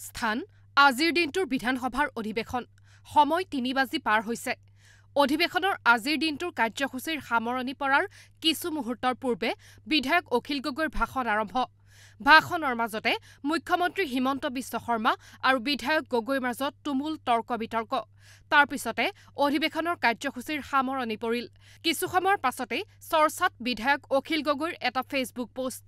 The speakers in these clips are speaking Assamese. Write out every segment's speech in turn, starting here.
স্থান আজিৰ দিনটোৰ বিধানসভাৰ অধিৱেশন সময় ৩ বাজি পাৰ হৈছে। অধিৱেশনৰ আজিৰ দিনটোৰ কাৰ্যসূচীৰ সামৰণি পৰাৰ কিছু মুহূৰ্তৰ পূৰ্বে বিধায়ক অখিল গগৈৰ ভাষণ আৰম্ভ। ভাষণৰ মাজতে মুখ্যমন্ত্ৰী হিমন্ত বিশ্ব শৰ্মা আৰু বিধায়ক গগৈৰ মাজত তুমুল তৰ্ক বিতৰ্ক। তাৰ পিছতে অধিৱেশনৰ কাৰ্যসূচীৰ সামৰণি পৰিল। কিছু সময়ৰ পাছতেই চৰ্চাত বিধায়ক অখিল গগৈৰ এটা ফেচবুক পোষ্ট।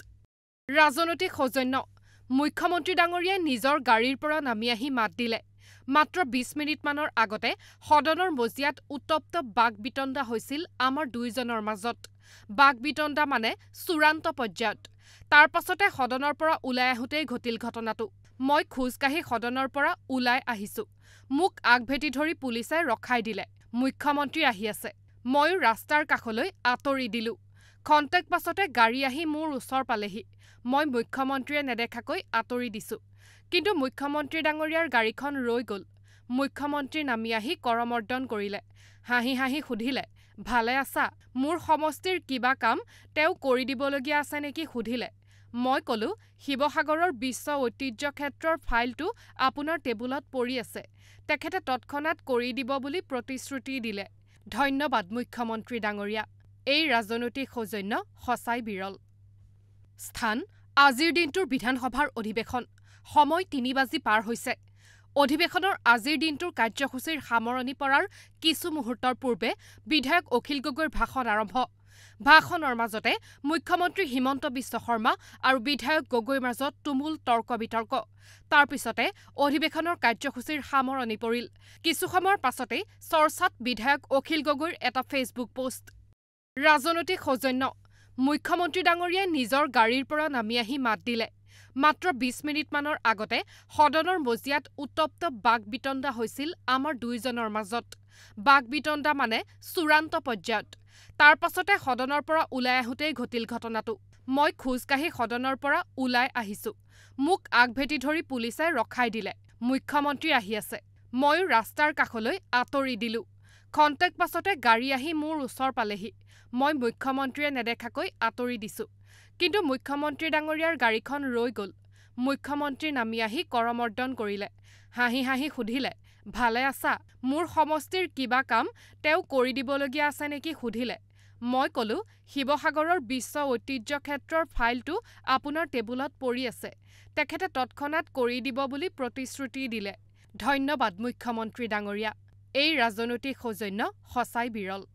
ৰাজনৈতিক সৌজন্য মুখ্যমন্ত্ৰী ডাঙৰীয়াই নিজৰ গাড়ীৰ পৰা নামি আহি মাত দিলে। মাত্ৰ ২০ মিনিটমানৰ আগতে সদনৰ মজিয়াত উত্তপ্ত বাক-বিতণ্ডা হৈছিল আমাৰ দুয়োজনৰ মাজত। বাক-বিতণ্ডা মানে চূড়ান্ত পৰ্যায়ত। তাৰ পাছতে সদনৰ পৰা ওলাই আহোঁতেই ঘটিল ঘটনাটো। মই খোজকাঢ়ি সদনৰ পৰা ওলাই আহিছোঁ। মোক আগভেটি ধৰি পুলিচে ৰখাই দিলে। মুখ্যমন্ত্ৰী আহি আছে। ময়ো ৰাস্তাৰ কাষলৈ আঁতৰি দিলোঁ। খন্তেক পাছতে গাড়ী আহি মোৰ ওচৰ পালেহি। মই মুখ্যমন্ত্ৰীয়ে নেদেখাকৈ আঁতৰি দিছোঁ। কিন্তু মুখ্যমন্ত্ৰী ডাঙৰীয়াৰ গাড়ীখন ৰৈ গ'ল। মুখ্যমন্ত্ৰী নামি আহি কৰমৰ্দন কৰিলে। হাঁহি হাঁহি সুধিলে, ভালে আছা? মোৰ সমষ্টিৰ কিবা কাম তেওঁ কৰি দিবলগীয়া আছে নেকি সুধিলে। মই ক'লোঁ, শিৱসাগৰৰ বিশ্ব ঐতিহ্য ক্ষেত্ৰৰ ফাইলটো আপোনাৰ টেবুলত পৰি আছে। তেখেতে তৎক্ষণাৎ কৰি দিব বুলি প্ৰতিশ্ৰুতি দিলে। ধন্যবাদ মুখ্যমন্ত্ৰী ডাঙৰীয়া। এই ৰাজনৈতিক সৌজন্য সঁচাই বিৰল। স্থান আজিৰ দিনটোৰ বিধানসভাৰ অধিৱেশন সময় ৩ বাজি পাৰ হৈছে। অধিৱেশনৰ আজিৰ দিনটোৰ কাৰ্যসূচীৰ সামৰণি পৰাৰ কিছু মুহূৰ্তৰ পূৰ্বে বিধায়ক অখিল গগৈৰ ভাষণ আৰম্ভ। ভাষণৰ মাজতে মুখ্যমন্ত্ৰী হিমন্ত বিশ্ব শৰ্মা আৰু বিধায়ক গগৈৰ মাজত তুমুল তৰ্ক বিতৰ্ক। তাৰ পিছতে অধিৱেশনৰ কাৰ্যসূচীৰ সামৰণি পৰিল। কিছু সময়ৰ পাছতেই চৰ্চাত বিধায়ক অখিল গগৈৰ এটা ফেচবুক পোষ্ট। ৰাজনৈতিক সৌজন্য মুখ্যমন্ত্ৰী ডাঙৰীয়াই নিজৰ গাড়ীৰ পৰা নামি আহি মাত দিলে। মাত্ৰ ২০ মিনিটমানৰ আগতে সদনৰ মজিয়াত উত্তপ্ত বাক-বিতণ্ডা হৈছিল আমাৰ দুয়োজনৰ মাজত। বাক-বিতণ্ডা মানে চূড়ান্ত পৰ্যায়ত। তাৰ পাছতে সদনৰ পৰা ওলাই আহোঁতেই ঘটিল ঘটনাটো। মই খোজকাঢ়ি সদনৰ পৰা ওলাই আহিছোঁ। মোক আগভেটি ধৰি পুলিচে ৰখাই দিলে। মুখ্যমন্ত্ৰী আহি আছে। ময়ো ৰাস্তাৰ কাষলৈ আঁতৰি দিলোঁ। খন্তেক পাছতে গাড়ী আহি মোৰ ওচৰ পালেহি। মই মুখ্যমন্ত্ৰীয়ে নেদেখাকৈ আঁতৰি দিছোঁ। কিন্তু মুখ্যমন্ত্ৰী ডাঙৰীয়াৰ গাড়ীখন ৰৈ গ'ল। মুখ্যমন্ত্ৰী নামি আহি কৰমৰ্দন কৰিলে। হাঁহি হাঁহি সুধিলে, ভালে আছা? মোৰ সমষ্টিৰ কিবা কাম তেওঁ কৰি দিবলগীয়া আছে নেকি সুধিলে। মই ক'লোঁ, শিৱসাগৰৰ বিশ্ব ঐতিহ্য ক্ষেত্ৰৰ ফাইলটো আপোনাৰ টেবুলত পৰি আছে। তেখেতে তৎক্ষণাৎ কৰি দিব বুলি প্ৰতিশ্ৰুতি দিলে। ধন্যবাদ মুখ্যমন্ত্ৰী ডাঙৰীয়া। এই ৰাজনৈতিক সৌজন্য সঁচাই বিৰল।